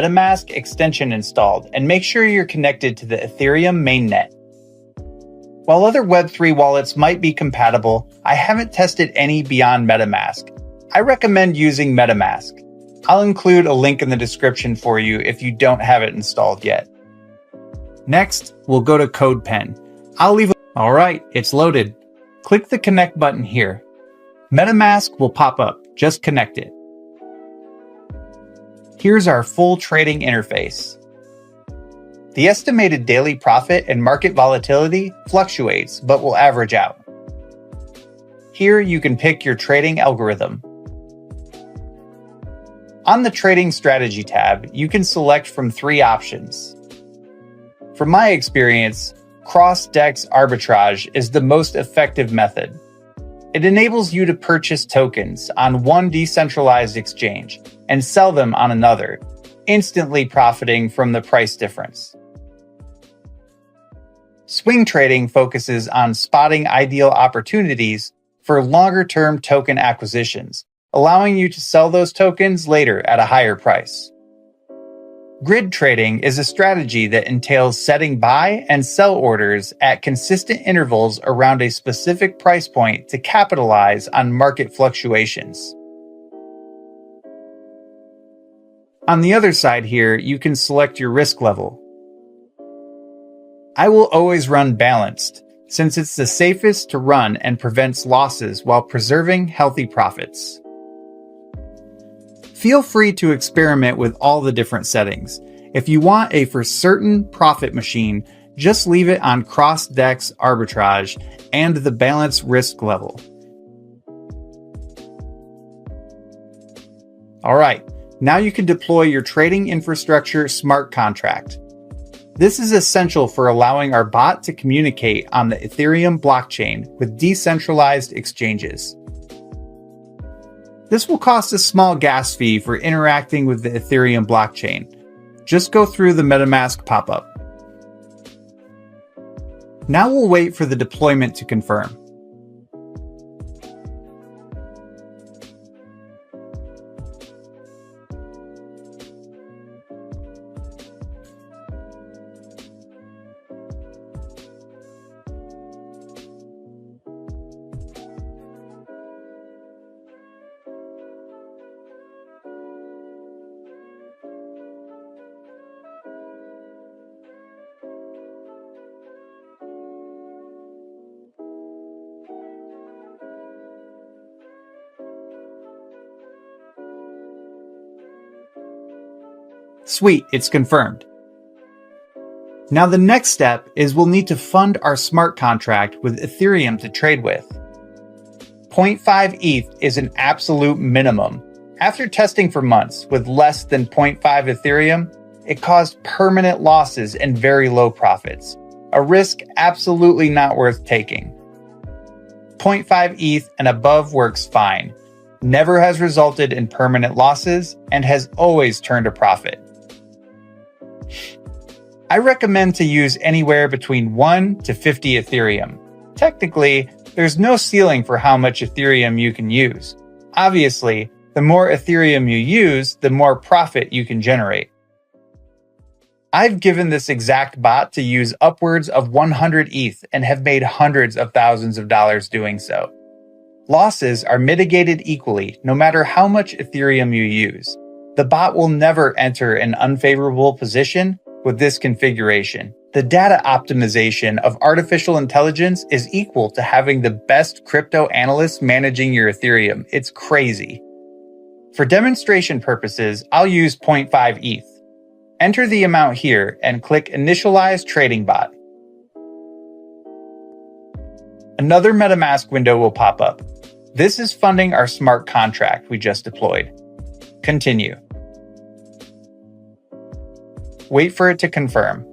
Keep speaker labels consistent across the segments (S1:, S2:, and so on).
S1: Metamask extension installed and make sure you're connected to the Ethereum mainnet. While other Web3 wallets might be compatible, I haven't tested any beyond Metamask. I recommend using Metamask. I'll include a link in the description for you if you don't have it installed yet. Next, we'll go to Codepen. Alright, it's loaded. Click the connect button here. Metamask will pop up, just connect it. Here's our full trading interface. The estimated daily profit and market volatility fluctuates, but will average out. Here you can pick your trading algorithm. On the Trading Strategy tab, you can select from 3 options. From my experience, cross-DEX arbitrage is the most effective method. It enables you to purchase tokens on one decentralized exchange and sell them on another, instantly profiting from the price difference. Swing trading focuses on spotting ideal opportunities for longer-term token acquisitions, allowing you to sell those tokens later at a higher price. Grid trading is a strategy that entails setting buy and sell orders at consistent intervals around a specific price point to capitalize on market fluctuations. On the other side here, you can select your risk level. I will always run balanced, since it's the safest to run and prevents losses while preserving healthy profits. Feel free to experiment with all the different settings. If you want a for certain profit machine, just leave it on cross-DEX arbitrage and the balance risk level. Alright, now you can deploy your trading infrastructure smart contract. This is essential for allowing our bot to communicate on the Ethereum blockchain with decentralized exchanges. This will cost a small gas fee for interacting with the Ethereum blockchain. Just go through the Metamask pop-up. Now we'll wait for the deployment to confirm. Sweet, it's confirmed. Now the next step is we'll need to fund our smart contract with Ethereum to trade with. 0.5 ETH is an absolute minimum. After testing for months with less than 0.5 Ethereum, it caused permanent losses and very low profits. A risk absolutely not worth taking. 0.5 ETH and above works fine, never has resulted in permanent losses, and has always turned a profit. I recommend to use anywhere between 1 to 50 Ethereum. Technically, there's no ceiling for how much Ethereum you can use. Obviously, the more Ethereum you use, the more profit you can generate. I've given this exact bot to use upwards of 100 ETH and have made hundreds of thousands of dollars doing so. Losses are mitigated equally no matter how much Ethereum you use. The bot will never enter an unfavorable position with this configuration. The data optimization of artificial intelligence is equal to having the best crypto analysts managing your Ethereum. It's crazy. For demonstration purposes, I'll use 0.5 ETH. Enter the amount here and click Initialize Trading Bot. Another Metamask window will pop up. This is funding our smart contract we just deployed. Continue. Wait for it to confirm.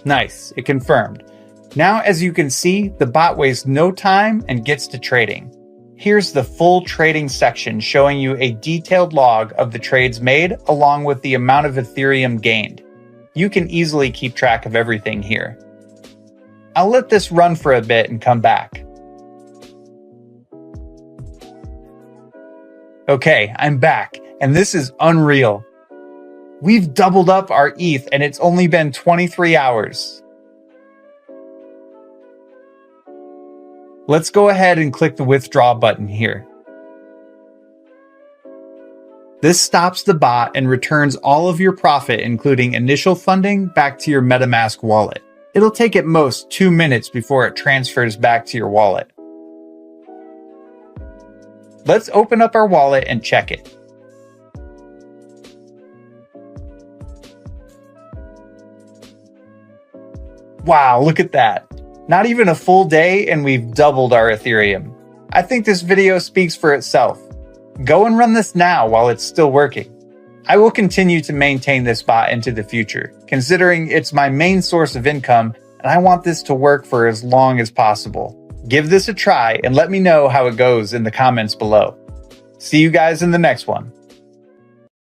S1: Nice, it confirmed. Now, as you can see, the bot wastes no time and gets to trading. Here's the full trading section showing you a detailed log of the trades made along with the amount of Ethereum gained. You can easily keep track of everything here. I'll let this run for a bit and come back. Okay, I'm back, and this is unreal. We've doubled up our ETH and it's only been 23 hours. Let's go ahead and click the withdraw button here. This stops the bot and returns all of your profit, including initial funding, back to your Metamask wallet. It'll take at most 2 minutes before it transfers back to your wallet. Let's open up our wallet and check it. Wow, look at that. Not even a full day and we've doubled our Ethereum. I think this video speaks for itself. Go and run this now while it's still working. I will continue to maintain this bot into the future, considering it's my main source of income and I want this to work for as long as possible. Give this a try and let me know how it goes in the comments below. See you guys in the next one.